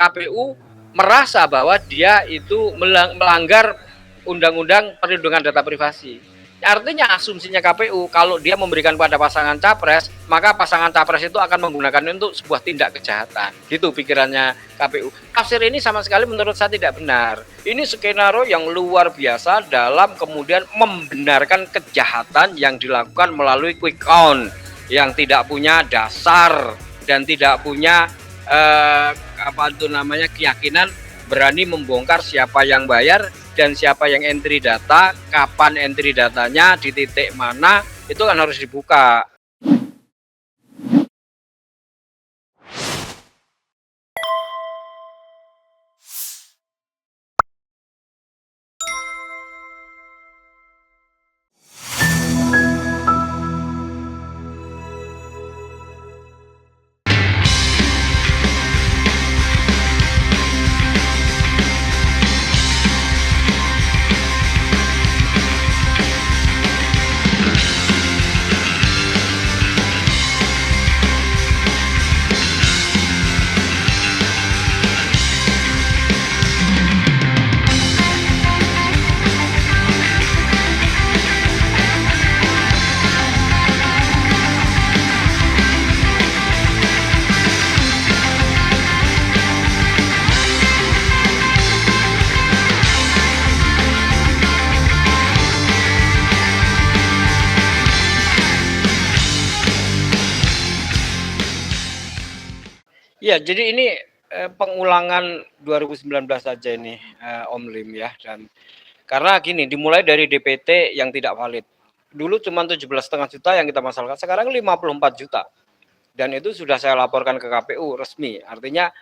KPU merasa bahwa dia itu melanggar Undang-Undang Perlindungan Data Privasi. Artinya asumsinya KPU kalau dia memberikan pada pasangan capres, maka pasangan capres itu akan menggunakan untuk sebuah tindak kejahatan. Gitu pikirannya KPU. Tafsir ini sama sekali menurut saya tidak benar. Ini skenario yang luar biasa dalam kemudian membenarkan kejahatan yang dilakukan melalui quick count yang tidak punya dasar dan tidak punya keyakinan berani membongkar siapa yang bayar dan siapa yang entry data, kapan entry datanya, di titik mana, itu kan harus dibuka. Ya, jadi ini pengulangan 2019 saja ini, Om Lim ya. Dan karena gini, dimulai dari DPT yang tidak valid. Dulu cuma 17,5 juta yang kita masalahkan, sekarang 54 juta. Dan itu sudah saya laporkan ke KPU resmi. Artinya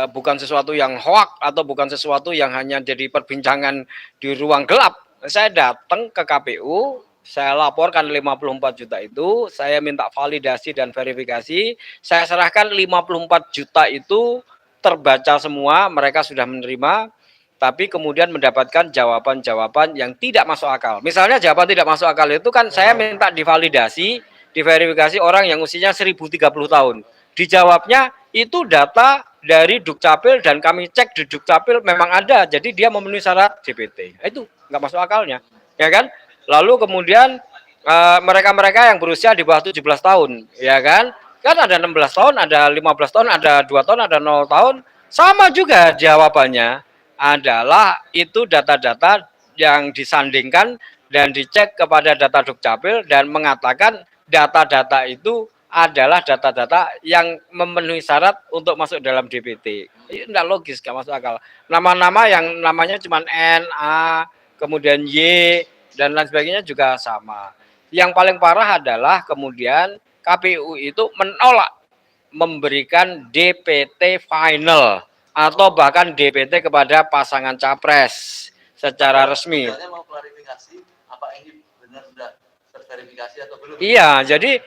bukan sesuatu yang hoak atau bukan sesuatu yang hanya jadi perbincangan di ruang gelap. Saya datang ke KPU, saya laporkan 54 juta itu, saya minta validasi dan verifikasi, saya serahkan 54 juta itu terbaca semua, mereka sudah menerima, tapi kemudian mendapatkan jawaban-jawaban yang tidak masuk akal. Misalnya jawaban tidak masuk akal itu kan saya minta divalidasi, diverifikasi orang yang usianya 1030 tahun. Dijawabnya itu data dari Dukcapil dan kami cek di Dukcapil memang ada, jadi dia memenuhi syarat DPT. Itu nggak masuk akalnya, ya kan? Lalu kemudian mereka-mereka yang berusia di bawah 17 tahun, ya kan? Kan ada 16 tahun, ada 15 tahun, ada 2 tahun, ada 0 tahun, sama juga jawabannya adalah itu data-data yang disandingkan dan dicek kepada data Dukcapil dan mengatakan data-data itu adalah data-data yang memenuhi syarat untuk masuk dalam DPT. Ini tidak logis, nggak masuk akal. Nama-nama yang namanya cuma N, A, kemudian Y, dan lain sebagainya juga sama. Yang paling parah adalah kemudian KPU itu menolak memberikan DPT final atau bahkan DPT kepada pasangan capres secara resmi. Mau klarifikasi apa ini benar sudah terverifikasi atau belum? Iya, jadi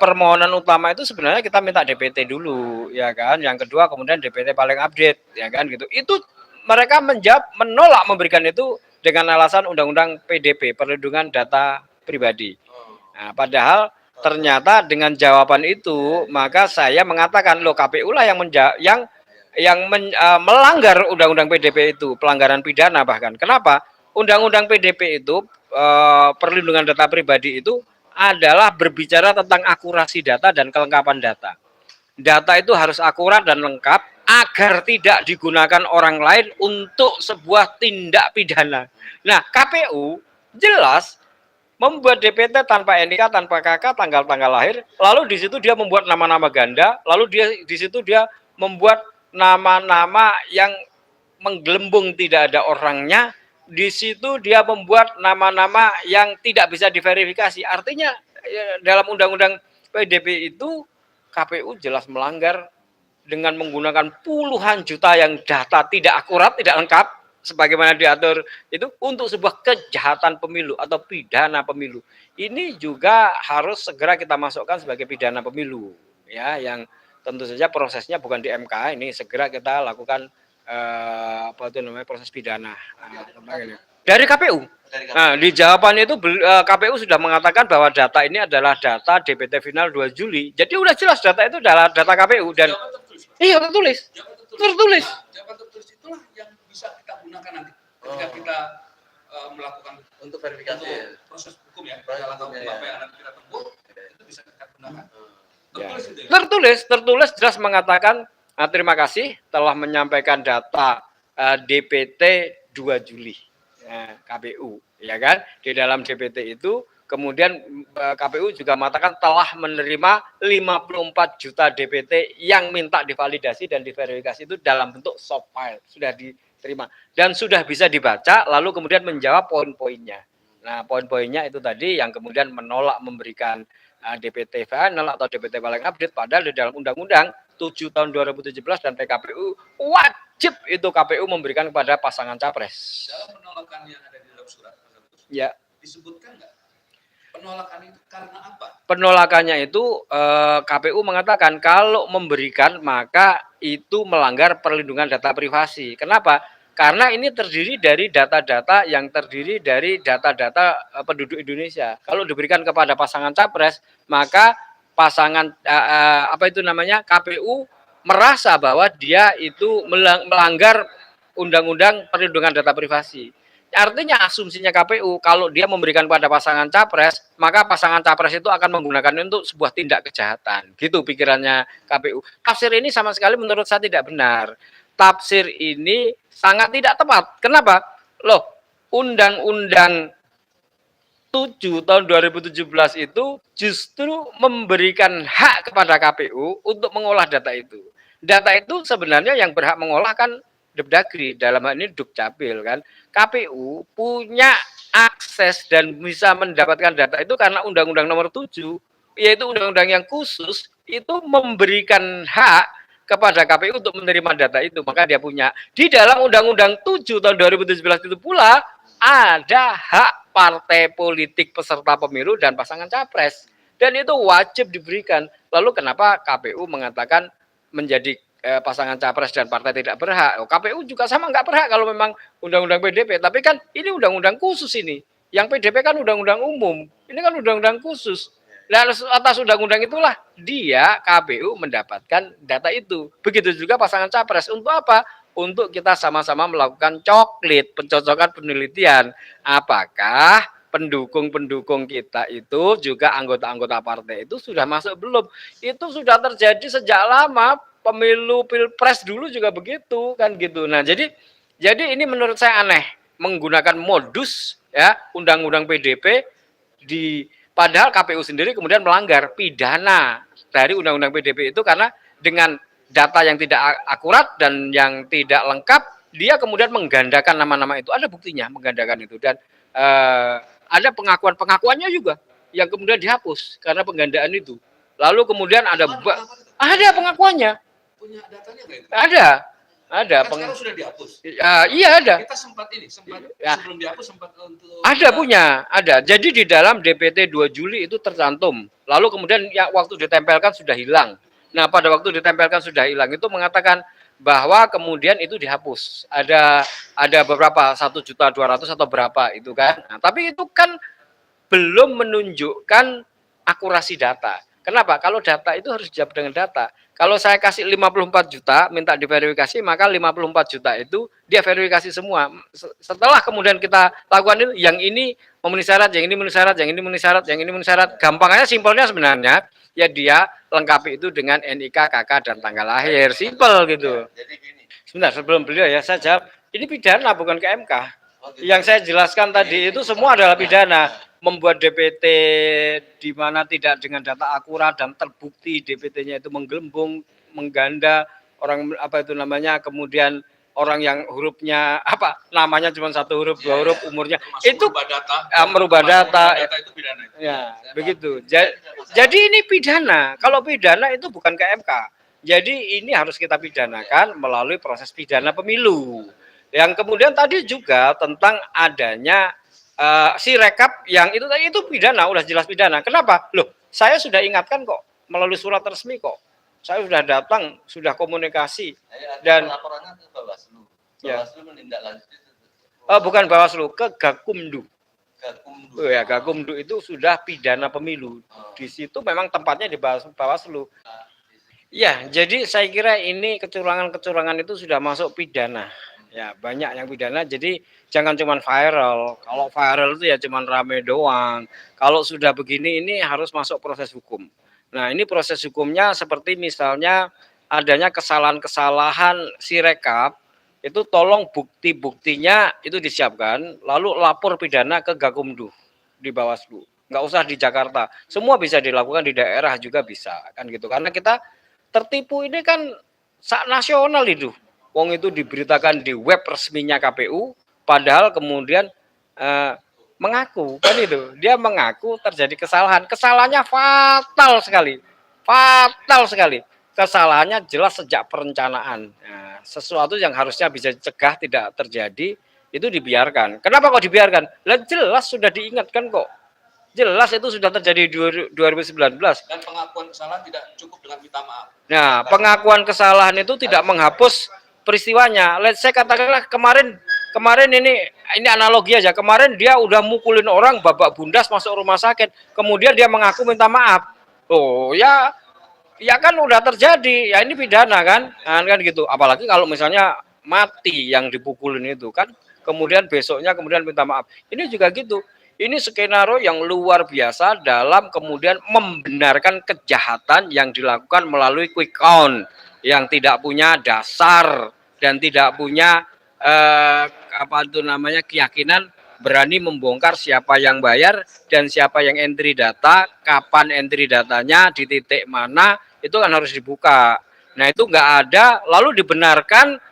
permohonan utama itu sebenarnya kita minta DPT dulu, ya kan. Yang kedua kemudian DPT paling update, ya kan gitu. Itu mereka menolak memberikan itu dengan alasan Undang-Undang PDP, Perlindungan Data Pribadi. Nah, padahal ternyata dengan jawaban itu maka saya mengatakan loh KPU lah yang melanggar Undang-Undang PDP itu, pelanggaran pidana bahkan. Kenapa? Undang-Undang PDP itu Perlindungan Data Pribadi itu adalah berbicara tentang akurasi data dan kelengkapan data. Data itu harus akurat dan lengkap agar tidak digunakan orang lain untuk sebuah tindak pidana. Nah, KPU jelas membuat DPT tanpa NIK, tanpa KK, tanggal-tanggal lahir, lalu di situ dia membuat nama-nama ganda, lalu di situ dia membuat nama-nama yang menggelembung tidak ada orangnya, di situ dia membuat nama-nama yang tidak bisa diverifikasi. Artinya dalam Undang-Undang PDP itu KPU jelas melanggar dengan menggunakan puluhan juta yang data tidak akurat, tidak lengkap, sebagaimana diatur itu untuk sebuah kejahatan pemilu atau pidana pemilu. Ini juga harus segera kita masukkan sebagai pidana pemilu, ya, yang tentu saja prosesnya bukan di MK, ini segera kita lakukan proses pidana dari KPU. Nah, di jawabannya itu KPU sudah mengatakan bahwa data ini adalah data DPT final 2 Juli. Jadi udah jelas data itu adalah data KPU dan iya tertulis. Tertulis. Nah, jawaban tertulis itulah yang bisa kita gunakan nanti ketika kita melakukan untuk verifikasi untuk proses hukum ya, langkah hukum apa yang nanti kita tempuh itu bisa kita gunakan. Tertulis itu ya? Tertulis jelas mengatakan terima kasih telah menyampaikan data DPT 2 Juli KPU, ya kan? Di dalam DPT itu kemudian KPU juga mengatakan telah menerima 54 juta DPT yang minta divalidasi dan diverifikasi itu dalam bentuk soft file, sudah diterima dan sudah bisa dibaca, lalu kemudian menjawab poin-poinnya. Nah, poin-poinnya itu tadi yang kemudian menolak memberikan DPT final atau DPT paling update, padahal di dalam Undang-Undang 7 tahun 2017 dan PKPU wajib itu KPU memberikan kepada pasangan capres. Dalam penolakan yang ada di dalam surat ya, disebutkan nggak penolakan itu karena apa? Penolakannya itu KPU mengatakan kalau memberikan maka itu melanggar perlindungan data privasi. Kenapa? Karena ini terdiri dari data-data yang terdiri dari data-data penduduk Indonesia. Kalau diberikan kepada pasangan capres, maka pasangan KPU merasa bahwa dia itu melanggar undang-undang perlindungan data privasi. Artinya asumsinya KPU kalau dia memberikan pada pasangan capres, maka pasangan capres itu akan menggunakan untuk sebuah tindak kejahatan. Gitu pikirannya KPU. Tafsir ini sama sekali menurut saya tidak benar. Tafsir ini sangat tidak tepat. Kenapa? Loh, Undang-Undang 7 tahun 2017 itu justru memberikan hak kepada KPU untuk mengolah data itu. Data itu sebenarnya yang berhak mengolah kan Depdagri, dalam hal ini Dukcapil kan. KPU punya akses dan bisa mendapatkan data itu karena Undang-Undang Nomor 7, yaitu undang-undang yang khusus itu memberikan hak kepada KPU untuk menerima data itu, maka dia punya. Di dalam Undang-Undang 7 tahun 2017 itu pula ada hak partai politik peserta pemilu dan pasangan capres. Dan itu wajib diberikan. Lalu kenapa KPU mengatakan menjadi pasangan capres dan partai tidak berhak? KPU juga sama nggak berhak kalau memang undang-undang PDP. Tapi kan ini undang-undang khusus ini. Yang PDP kan undang-undang umum. Ini kan undang-undang khusus. Dan atas undang-undang itulah dia KPU mendapatkan data itu. Begitu juga pasangan capres. Untuk apa? Untuk kita sama-sama melakukan pencocokan penelitian. Apakah pendukung-pendukung kita itu juga anggota-anggota partai itu sudah masuk belum? Itu sudah terjadi sejak lama. Pemilu pilpres dulu juga begitu kan gitu. Nah, jadi ini menurut saya aneh menggunakan modus ya undang-undang PDP padahal KPU sendiri kemudian melanggar pidana dari undang-undang PDP itu karena dengan data yang tidak akurat dan yang tidak lengkap, dia kemudian menggandakan nama-nama itu. Ada buktinya menggandakan itu dan ada pengakuannya juga yang kemudian dihapus karena penggandaan itu. Lalu kemudian ada pengakuannya. Punya datanya nggak itu? Ada. Kan sekarang sudah dihapus. Iya ada. Kita sempat sebelum dihapus sempat untuk. Ada. Jadi di dalam DPT 2 Juli itu tercantum. Lalu kemudian ya waktu ditempelkan sudah hilang. Nah pada waktu ditempelkan sudah hilang itu mengatakan bahwa kemudian itu dihapus. Ada beberapa 1.200.000 atau berapa itu kan. Nah, tapi itu kan belum menunjukkan akurasi data. Kenapa? Kalau data itu harus dijawab dengan data. Kalau saya kasih 54 juta, minta diverifikasi, maka 54 juta itu dia verifikasi semua. Setelah kemudian kita lakukan itu, yang ini memenuhi syarat, yang ini memenuhi syarat, yang ini memenuhi syarat, yang ini memenuhi syarat. Gampangnya, simpelnya sebenarnya, ya dia lengkapi itu dengan NIK, KK, dan tanggal lahir. Simpel gitu. Sebentar, sebelum beliau ya, saya jawab, ini pidana bukan ke MK. Yang saya jelaskan tadi itu semua adalah pidana. Membuat DPT di mana tidak dengan data akurat dan terbukti DPT-nya itu menggelembung, mengganda, kemudian orang yang hurufnya namanya cuma 1 huruf, 2 huruf, umurnya itu merubah data itu pidana. Ya, begitu. Jadi ini pidana. Kalau pidana itu bukan ke MK. Jadi ini harus kita pidanakan melalui proses pidana pemilu. Yang kemudian tadi juga tentang adanya si rekap yang itu pidana, udah jelas pidana. Kenapa? Loh, saya sudah ingatkan kok melalui surat resmi kok. Saya sudah datang, sudah komunikasi dan laporannya ke Bawaslu. Bawaslu menindaklanjuti. Bukan Bawaslu, ke Gakumdu. Gakumdu. Ya, Gakumdu itu sudah pidana pemilu. Di situ memang tempatnya di Bawaslu. Ya, jadi saya kira ini kecurangan-kecurangan itu sudah masuk pidana. Ya, banyak yang pidana. Jadi jangan cuma viral. Kalau viral itu ya cuma rame doang. Kalau sudah begini ini harus masuk proses hukum. Nah, ini proses hukumnya seperti misalnya adanya kesalahan-kesalahan Sirekap, itu tolong bukti-buktinya itu disiapkan, lalu lapor pidana ke Gakumdu di Bawaslu. Nggak usah di Jakarta. Semua bisa dilakukan di daerah juga bisa kan gitu. Karena kita tertipu ini kan sak nasional itu. Wong itu diberitakan di web resminya KPU, padahal kemudian mengaku kan itu. Dia mengaku terjadi kesalahan. Kesalahannya fatal sekali. Kesalahannya jelas sejak perencanaan. Nah, sesuatu yang harusnya bisa dicegah tidak terjadi itu dibiarkan. Kenapa kok dibiarkan? Lah jelas sudah diingatkan kok. Jelas itu sudah terjadi di 2019. Dan pengakuan kesalahan tidak cukup dengan minta maaf. Nah, pengakuan kesalahan itu tidak menghapus peristiwanya. Let's say katakanlah kemarin ini analogi aja. Kemarin dia udah mukulin orang babak bundas masuk rumah sakit. Kemudian dia mengaku minta maaf. Oh, ya kan udah terjadi. Ya ini pidana kan? Kan gitu. Apalagi kalau misalnya mati yang dipukulin itu kan. Kemudian besoknya kemudian minta maaf. Ini juga gitu. Ini skenario yang luar biasa dalam kemudian membenarkan kejahatan yang dilakukan melalui quick count yang tidak punya dasar dan tidak punya apa itu namanya keyakinan berani membongkar siapa yang bayar dan siapa yang entry data, kapan entry datanya, di titik mana, itu kan harus dibuka. Nah itu nggak ada, lalu dibenarkan.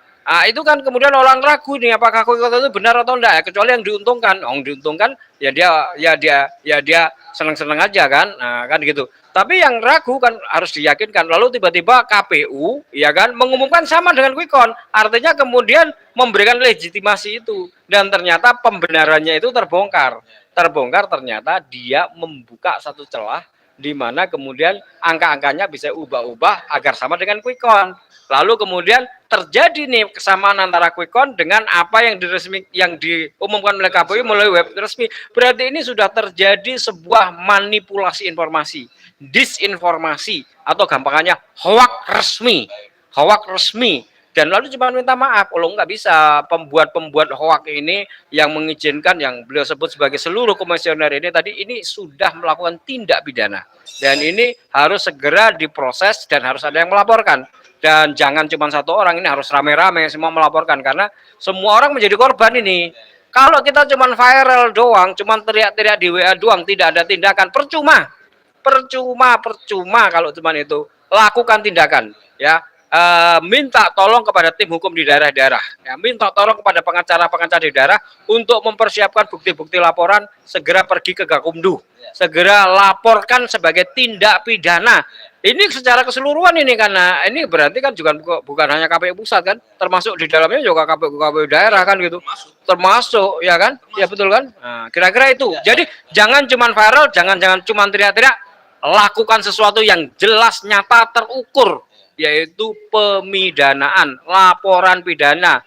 Itu kan kemudian orang ragu nih apakah quick count itu benar atau enggak ya, kecuali yang diuntungkan. Diuntungkan ya dia seneng-seneng aja kan. Nah, kan gitu. Tapi yang ragu kan harus diyakinkan. Lalu tiba-tiba KPU ya kan mengumumkan sama dengan quick count. Artinya kemudian memberikan legitimasi itu dan ternyata pembenarannya itu terbongkar. Terbongkar ternyata dia membuka satu celah di mana kemudian angka-angkanya bisa ubah-ubah agar sama dengan quick count. Lalu kemudian terjadi nih kesamaan antara quick count dengan apa yang diumumkan oleh KPU melalui web resmi. Berarti ini sudah terjadi sebuah manipulasi informasi, disinformasi atau gampangannya hoak resmi. Hoak resmi. Dan lalu cuma minta maaf, kalau nggak bisa pembuat hoak ini yang mengizinkan yang beliau sebut sebagai seluruh komisioner ini tadi ini sudah melakukan tindak pidana dan ini harus segera diproses dan harus ada yang melaporkan. Dan jangan cuma satu orang, ini harus rame-rame semua melaporkan karena semua orang menjadi korban ini. Kalau kita cuma viral doang, cuma teriak-teriak di WA doang, tidak ada tindakan, percuma kalau cuma itu. Lakukan tindakan, ya. Minta tolong kepada tim hukum di daerah-daerah, ya, minta tolong kepada pengacara-pengacara di daerah untuk mempersiapkan bukti-bukti laporan, segera pergi ke Gakumdu, segera laporkan sebagai tindak pidana. Ini secara keseluruhan ini karena ini berarti kan juga bukan hanya KPU pusat kan, termasuk di dalamnya juga KPU daerah kan gitu, termasuk ya kan, ya betul kan. Nah, kira-kira itu. Jadi jangan cuma viral, jangan cuma teriak-teriak, lakukan sesuatu yang jelas, nyata, terukur, yaitu pemidanaan, laporan pidana